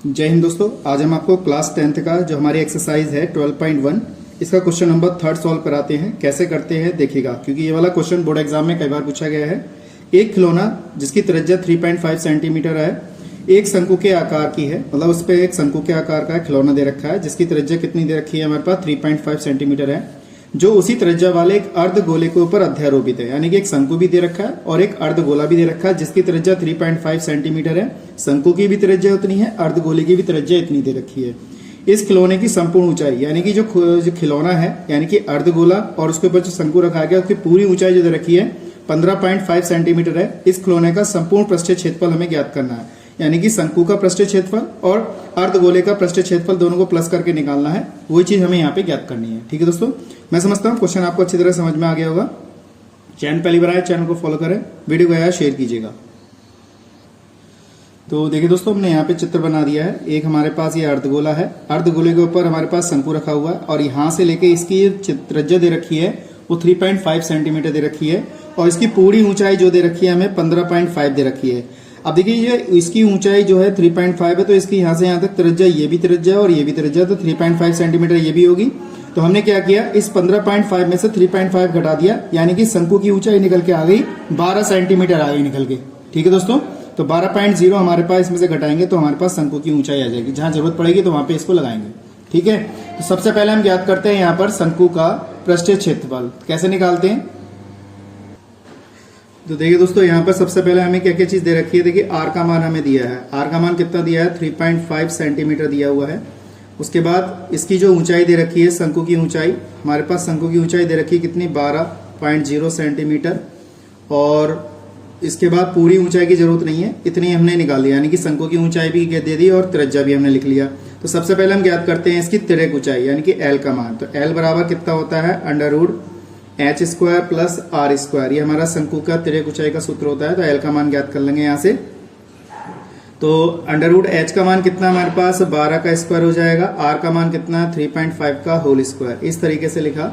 जय हिंद दोस्तों। आज हम आपको क्लास 10th का जो हमारी एक्सरसाइज है 12.1 इसका क्वेश्चन नंबर 3 सॉल्व कराते हैं। कैसे करते हैं देखिएगा, क्योंकि ये वाला क्वेश्चन बोर्ड एग्जाम में कई बार पूछा गया है। एक खिलौना जिसकी त्रिज्या 3.5 सेंटीमीटर है, एक शंकु के आकार की है, मतलब उस पर एक शंकु के आकार का खिलौना दे रखा है जिसकी त्रिज्या कितनी दे रखी है हमारे पास 3.5 सेंटीमीटर है, जो उसी त्रिज्या वाले एक अर्ध गोले के ऊपर अध्यारोपित है। यानी कि एक शंकु भी दे रखा है और एक अर्ध गोला भी दे रखा है जिसकी त्रिज्या 3.5 सेंटीमीटर है। शंकु की भी त्रिज्या उतनी है, अर्ध गोले की भी त्रिज्या इतनी दे रखी है। इस खिलौने की संपूर्ण ऊंचाई, यानी कि जो खिलौना है यानी कि अर्ध गोला और उसके ऊपर जो शंकु रखा गया उसकी पूरी ऊंचाई जो दे रखी है 15.5 सेंटीमीटर है। इस खिलौने का संपूर्ण पृष्ठीय क्षेत्रफल हमें ज्ञात करना है, यानी कि शंकु का पृष्ठीय क्षेत्रफल और अर्धगोले का पृष्ठीय क्षेत्रफल दोनों को प्लस करके निकालना है। वही चीज हमें यहाँ पे ज्ञात करनी है। ठीक है दोस्तों, मैं समझता हूँ क्वेश्चन आपको अच्छी तरह समझ में आ गया होगा। चैनल पहली बार आए, चैनल को फॉलो करें, वीडियो को यार शेयर कीजिएगा। तो देखिए दोस्तों, हमने यहाँ पे चित्र बना दिया है। एक हमारे पास ये अर्धगोला है, अर्धगोले के ऊपर हमारे पास शंकु रखा हुआ है और यहाँ से लेके इसकी त्रिज्या दे रखी है वो 3.5 सेंटीमीटर दे रखी है और इसकी पूरी ऊंचाई जो दे रखी है हमें 15.5 दे रखी है। अब देखिए ये इसकी ऊंचाई जो है 3.5 है, तो इसकी यहाँ से यहाँ तक त्रिज्या, ये भी त्रिज्या और ये भी त्रिज्या, तो 3.5 सेंटीमीटर ये भी होगी। तो हमने क्या किया, इस 15.5 में से 3.5 घटा दिया, यानी कि शंकु की ऊंचाई निकल के आ गई 12 सेंटीमीटर आ गई निकल के। ठीक है दोस्तों, तो 12.0 हमारे पास इसमें से घटाएंगे तो हमारे पास शंकु की ऊंचाई आ जाएगी। जहां जरूरत पड़ेगी तो वहां पे इसको लगाएंगे। ठीक है, तो सबसे पहले हम ज्ञात करते हैं यहाँ पर शंकु का पृष्ठीय क्षेत्रफल। कैसे निकालते हैं, तो देखिए दोस्तों, यहाँ पर सबसे पहले हमें क्या क्या चीज दे रखी है। देखिए आर का मान हमें दिया है, आर का मान कितना दिया है 3.5 सेंटीमीटर दिया हुआ है। उसके बाद इसकी जो ऊंचाई दे रखी है शंकु की ऊंचाई, हमारे पास शंकु की ऊंचाई दे रखी है कितनी 12.0 सेंटीमीटर, और इसके बाद पूरी ऊंचाई की जरूरत नहीं है, इतनी हमने निकाल लिया, यानी कि शंकु की ऊंचाई भी दे दी और त्रिज्या भी हमने लिख लिया। तो सबसे पहले हम ज्ञात करते हैं इसकी तिर्यक ऊंचाई, यानी कि एल का मान। तो एल बराबर कितना होता है √h² प्लस r²। ये हमारा शंकु का तिर्यक ऊंचाई का सूत्र होता है। तो एल का मान ज्ञात कर लेंगे यहाँ से। तो √h का मान कितना हमारे पास 12 का स्क्वायर हो जाएगा, r का मान कितना 3.5 का होल स्क्वायर, इस तरीके से लिखा।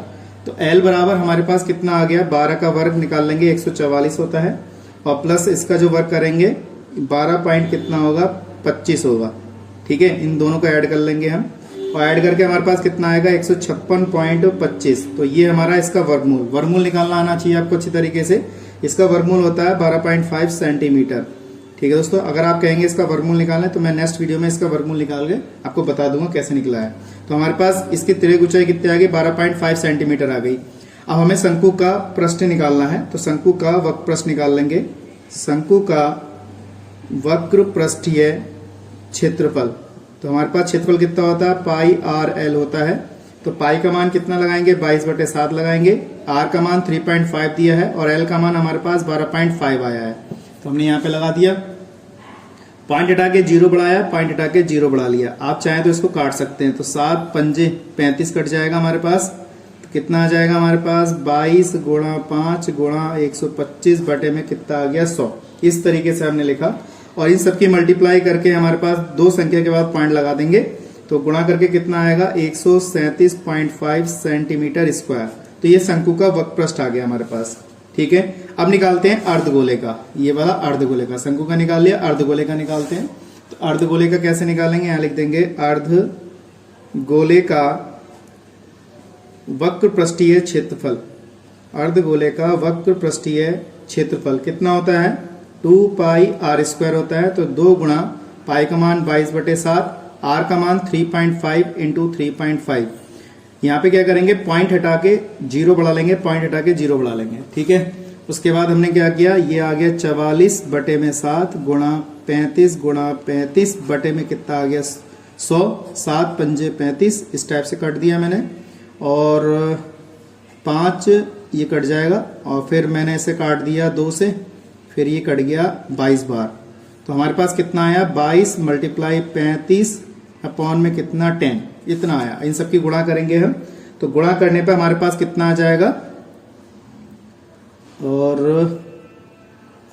तो l बराबर हमारे पास कितना आ गया, 12 का वर्ग निकाल लेंगे 144 होता है, और प्लस इसका जो वर्ग करेंगे 12 पॉइंट कितना होगा 25 होगा। ठीक है, इन दोनों को ऐड कर लेंगे हम, और ऐड करके हमारे पास कितना आएगा 156.25। तो ये हमारा इसका वर्गमूल निकालना आना चाहिए आपको अच्छी तरीके से। इसका वर्गमूल होता है 12.5 सेंटीमीटर। ठीक है दोस्तों, अगर आप कहेंगे इसका वर्गमूल निकालना है तो मैं नेक्स्ट वीडियो में इसका वर्गमूल निकाल के आपको बता दूंगा कैसे निकला है। तो हमारे पास इसकी तिर्यक ऊंचाई कितनी आ गई 12.5 सेंटीमीटर आ गई। अब हमें शंकु का पृष्ठ निकालना है, तो शंकु का वक्र पृष्ठ निकाल लेंगे। शंकु का वक्र पृष्ठीय क्षेत्रफल, तो हमारे पास क्षेत्रफल कितना होता है πr_l होता है। तो पाई का मान कितना लगाएंगे 22/7 लगाएंगे, आर का मान 3.5 दिया है और एल का मान हमारे पास 12.5 आया है। तो हमने यहाँ पे लगा दिया, पॉइंट हटा के 0 बढ़ाया, पॉइंट हटा के 0 बढ़ा लिया। आप चाहें तो इसको काट सकते हैं, तो 7 पंजे 35 कट जाएगा हमारे पास। तो कितना आ जाएगा हमारे पास 22 × 5 × 125 बटे में कितना आ गया 100। इस तरीके से हमने लिखा, और इन सबकी मल्टीप्लाई करके हमारे पास दो संख्या के बाद पॉइंट लगा देंगे, तो गुणा करके कितना आएगा 137.5 सेंटीमीटर स्क्वायर। तो ये शंकु का वक्र पृष्ठ आ गया हमारे पास। ठीक है, अब निकालते हैं अर्धगोले का। ये वाला अर्धगोले का, शंकु का निकाल लिया, अर्धगोले का निकालते हैं। तो अर्धगोले का कैसे निकालेंगे, यहाँ लिख देंगे अर्धगोले का वक्र पृष्ठीय क्षेत्रफल। अर्धगोले का वक्र पृष्ठीय क्षेत्रफल कितना होता है 2πr² होता है। तो 2 गुणा पाई का मान 22/7, आर का मान 3.5 × 3.5। यहाँ पे क्या करेंगे, पॉइंट हटा के 0 बढ़ा लेंगे, पॉइंट हटा के 0 बढ़ा लेंगे। ठीक है, उसके बाद हमने क्या किया, ये आ गया 44/7 गुणा 35 गुणा 35 बटे में कितना आ गया 100। 7 पंजे 35, इस टाइप से कट दिया मैंने, और 5 ये कट जाएगा, और फिर मैंने इसे काट दिया 2 से, फिर ये कट गया 22 बार। तो हमारे पास कितना आया 22 × 35 अपॉन में कितना 10, इतना आया। इन सबकी गुणा करेंगे हम, तो गुणा करने पे हमारे पास कितना आ जाएगा, और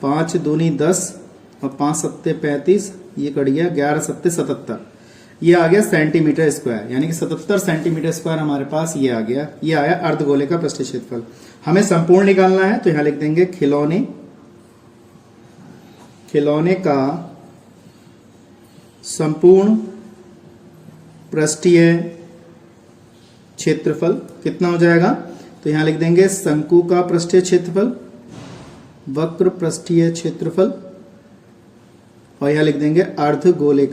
5 दूनी 10 और 5 सत्ते 35, ये कट गया 11 सत्ते 77, ये आ गया सेंटीमीटर स्क्वायर, यानी कि 77 सेंटीमीटर स्क्वायर हमारे पास ये आ गया। ये आया अर्धगोले का पृष्ठीय क्षेत्रफल। हमें संपूर्ण निकालना है, तो यहां लिख देंगे खिलौने का संपूर्ण पृष्ठीय क्षेत्रफल कितना हो जाएगा, तो यहां लिख देंगे शंकु का पृष्ठीय क्षेत्रफल, वक्र पृष्ठीय क्षेत्रफल, और यहां लिख देंगे अर्धगोले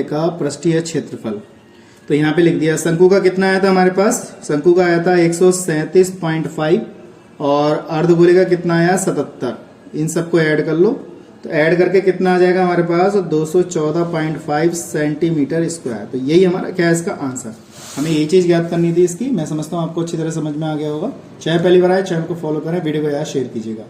का पृष्ठीय क्षेत्रफल। तो यहां पे लिख दिया शंकु का कितना आया था हमारे पास, शंकु का आया था 137.5 और अर्धगोले का कितना आया 77। इन सबको ऐड कर लो तो ऐड करके कितना आ जाएगा हमारे पास 214.5 सेंटीमीटर स्क्वायर। तो यही हमारा क्या है इसका आंसर। हमें यही चीज ज्ञात करनी थी इसकी। मैं समझता हूं आपको अच्छी तरह समझ में आ गया होगा। चाहे पहली बार आए चैनल को फॉलो करें, वीडियो को यार शेयर कीजिएगा।